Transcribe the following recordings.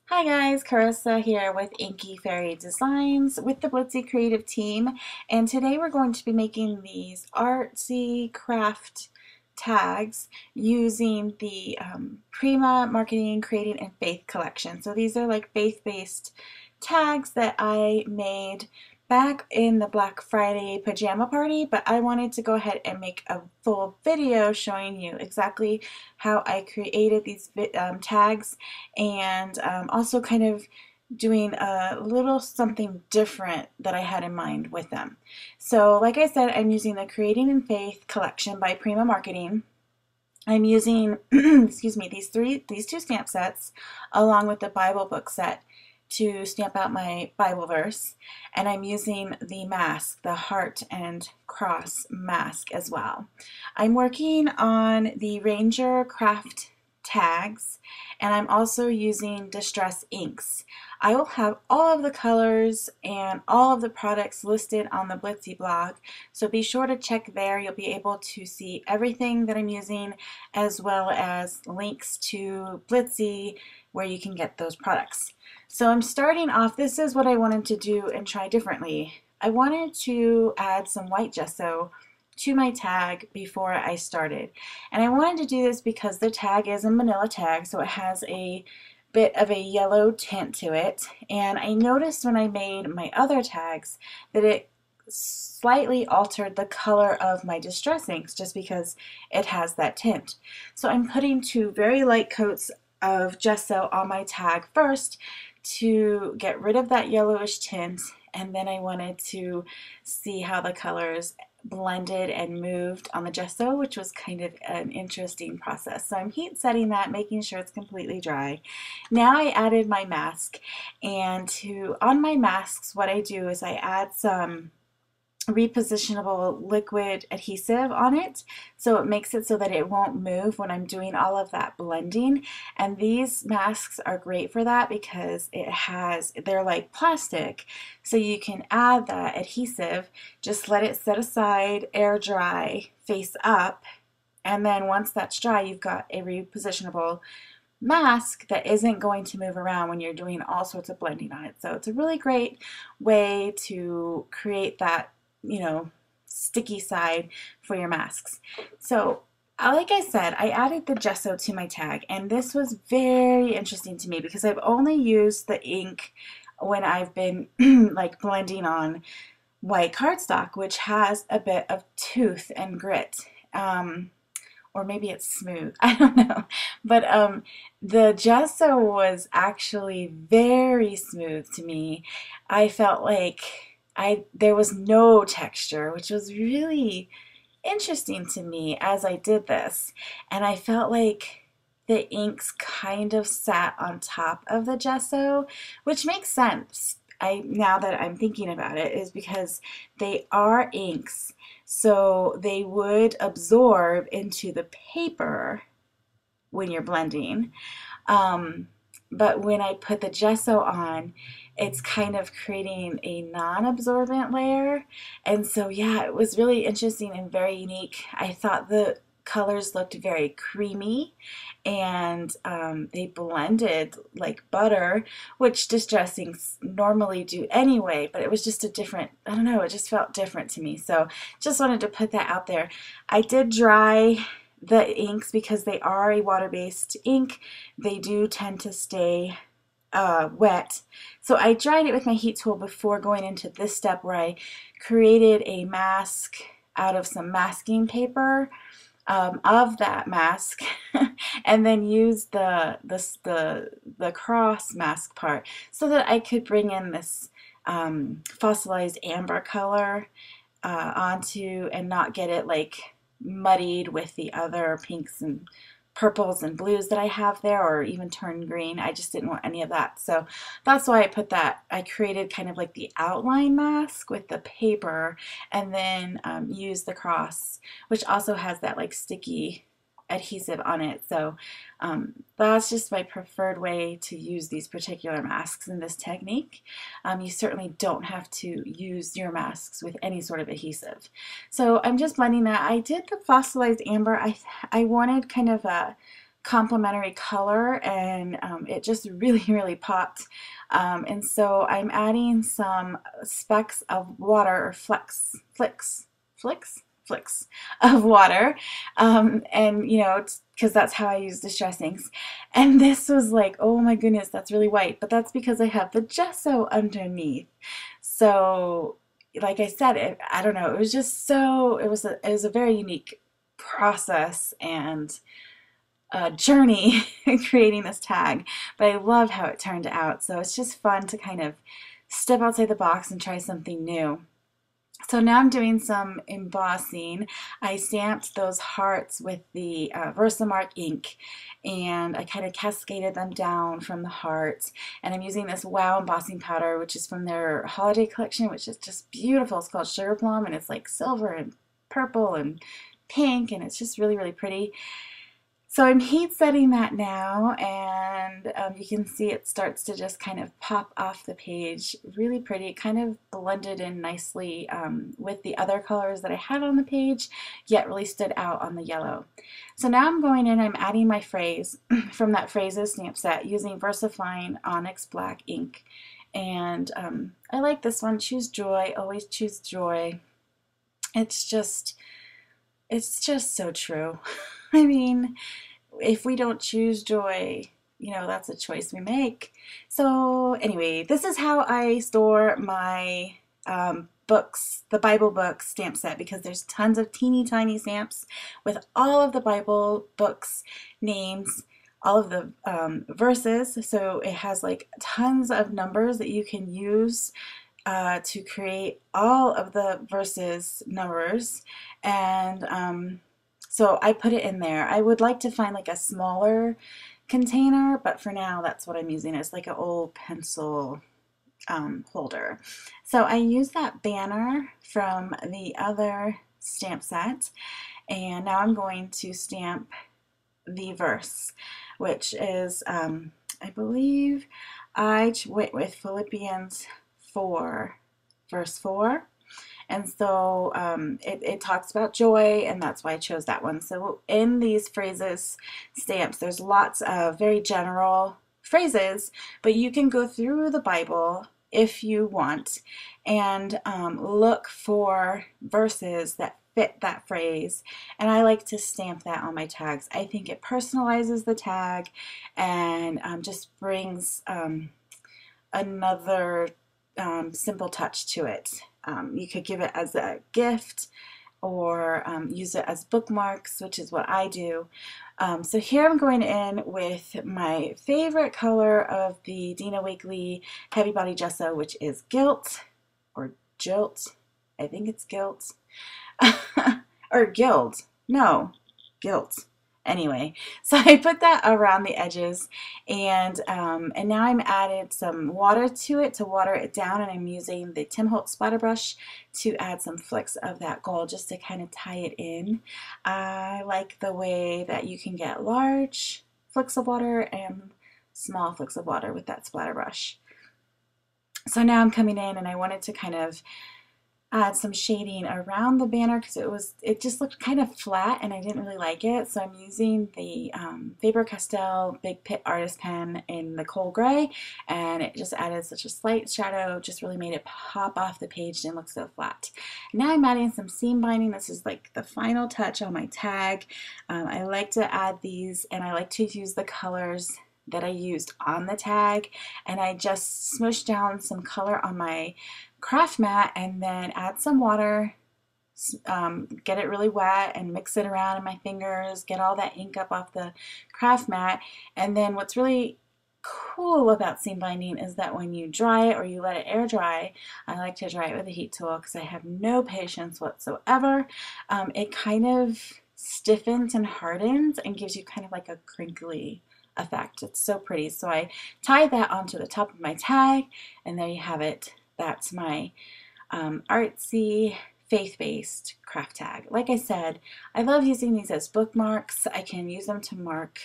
Hi guys, Carissa here with Inky Fairy Designs with the Blitzy Creative Team, and today we're going to be making these artsy craft tags using the Prima Marketing, Creating, and Faith collection. So these are like faith-based tags that I made back in the Black Friday pajama party, but I wanted to go ahead and make a full video showing you exactly how I created these tags and also kind of doing a little something different that I had in mind with them. So like I said, I'm using the Creating in Faith collection by Prima Marketing. I'm using excuse me, these two stamp sets along with the Bible book set to stamp out my Bible verse, and I'm using the mask, the heart and cross mask as well. I'm working on the Ranger craft tags, and I'm also using distress inks. I will have all of the colors and all of the products listed on the Blitzy blog, so be sure to check there. You'll be able to see everything that I'm using as well as links to Blitzy where you can get those products. So I'm starting off, this is what I wanted to do and try differently. I wanted to add some white gesso to my tag before I started. And I wanted to do this because the tag is a manila tag, so it has a bit of a yellow tint to it. And I noticed when I made my other tags that it slightly altered the color of my distress inks just because it has that tint. So I'm putting two very light coats of gesso on my tag first to get rid of that yellowish tint, and then I wanted to see how the colors blended and moved on the gesso, which was kind of an interesting process. So I'm heat setting that, making sure it's completely dry. Now I added my mask, and on my masks what I do is I add some repositionable liquid adhesive on it, so it makes it so that it won't move when I'm doing all of that blending. And these masks are great for that because they're like plastic, so you can add that adhesive, just let it set aside, air dry, face up, and then once that's dry you've got a repositionable mask that isn't going to move around when you're doing all sorts of blending on it. So it's a really great way to create that, sticky side for your masks. So like I said, I added the gesso to my tag, and this was very interesting to me because I've only used the ink when I've been like blending on white cardstock, which has a bit of tooth and grit. Or maybe it's smooth, I don't know. But the gesso was actually very smooth to me. I felt like there was no texture, which was really interesting to me as I did this. And I felt like the inks kind of sat on top of the gesso, which makes sense. Now that I'm thinking about it, is because they are inks, so they would absorb into the paper when you're blending. But when I put the gesso on, it's kind of creating a non-absorbent layer. And so, yeah, it was really interesting and very unique. I thought the colors looked very creamy, and they blended like butter, which distress inks normally do anyway, but it was just a different, I don't know, it just felt different to me. So just wanted to put that out there. I did dry the inks because they are a water-based ink. They do tend to stay wet. So I dried it with my heat tool before going into this step where I created a mask out of some masking paper of that mask and then used the cross mask part so that I could bring in this fossilized amber color onto and not get it like muddied with the other pinks and purples and blues that I have there, or even turn green. I just didn't want any of that. So that's why I put that. I created kind of like the outline mask with the paper, and then used the cross, which also has that like sticky adhesive on it. So that's just my preferred way to use these particular masks in this technique. You certainly don't have to use your masks with any sort of adhesive. So I'm just blending that. I did the fossilized amber. I wanted kind of a complementary color, and it just really, really popped. And so I'm adding some specks of water, or flicks of water, and you know, because that's how I use distressings. And this was like, oh my goodness, that's really white, but that's because I have the gesso underneath. So, like I said, I don't know, it was just so, it was a very unique process and journey creating this tag, but I loved how it turned out. So it's just fun to kind of step outside the box and try something new. So now I'm doing some embossing. I stamped those hearts with the Versamark ink, and I kind of cascaded them down from the heart. And I'm using this Wow embossing powder, which is from their holiday collection, which is just beautiful. It's called Sugar Plum, and it's like silver and purple and pink, and it's just really, really pretty. So I'm heat setting that now, and you can see it starts to just kind of pop off the page. Really pretty. It kind of blended in nicely with the other colors that I had on the page, yet really stood out on the yellow. So now I'm going in, I'm adding my phrase from that Phrases stamp set using VersaFine Onyx Black ink. And I like this one, Choose Joy, Always Choose Joy. It's just so true. I mean, if we don't choose joy, you know, that's a choice we make. So anyway, this is how I store my books, the Bible books stamp set, because there's tons of teeny tiny stamps with all of the Bible books names, all of the verses. So it has like tons of numbers that you can use to create all of the verses numbers. And so I put it in there. I would like to find like a smaller container, but for now that's what I'm using. It's like an old pencil holder. So I use that banner from the other stamp set, and now I'm going to stamp the verse, which is, I believe I went with Philippians 4, verse 4. And so it talks about joy, and that's why I chose that one. So in these phrases stamps, there's lots of very general phrases, but you can go through the Bible if you want and look for verses that fit that phrase. And I like to stamp that on my tags. I think it personalizes the tag and just brings another simple touch to it. You could give it as a gift or use it as bookmarks, which is what I do. So here I'm going in with my favorite color of the Dina Wakley Heavy Body Gesso, which is Gilt or Jilt. I think it's Gilt. Or Guild. No, Gilt. Anyway, so I put that around the edges, and now I'm added some water to it to water it down, and I'm using the Tim Holtz splatter brush to add some flecks of that gold just to kind of tie it in. I like the way that you can get large flecks of water and small flecks of water with that splatter brush. So now I'm coming in, and I wanted to kind of add some shading around the banner because it just looked kind of flat and I didn't really like it. So I'm using the Faber-Castell Big Pit Artist Pen in the coal gray, and it just added such a slight shadow, just really made it pop off the page and look so flat. Now I'm adding some seam binding. This is like the final touch on my tag. I like to add these, and I like to use the colors that I used on the tag, and I just smushed down some color on my craft mat and then add some water, get it really wet and mix it around in my fingers, get all that ink up off the craft mat. And then what's really cool about seam binding is that when you dry it or you let it air dry, I like to dry it with a heat tool because I have no patience whatsoever. It kind of stiffens and hardens and gives you kind of like a crinkly effect. It's so pretty. So I tied that onto the top of my tag, and there you have it. That's my artsy, faith-based craft tag. Like I said, I love using these as bookmarks. I can use them to mark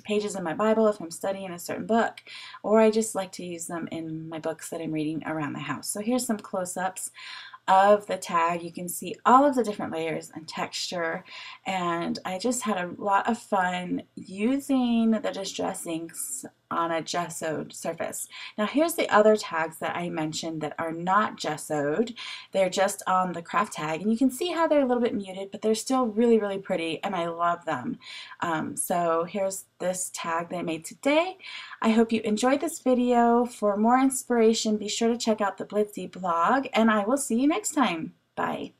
pages in my Bible if I'm studying a certain book, or I just like to use them in my books that I'm reading around the house. So here's some close-ups of the tag. You can see all of the different layers and texture, and I just had a lot of fun using the distressings on a gessoed surface. Now here's the other tags that I mentioned that are not gessoed. They're just on the craft tag, and you can see how they're a little bit muted, but they're still really, really pretty, and I love them. So here's this tag that I made today. I hope you enjoyed this video. For more inspiration, be sure to check out the Blitzy blog, and I will see you next time. Bye.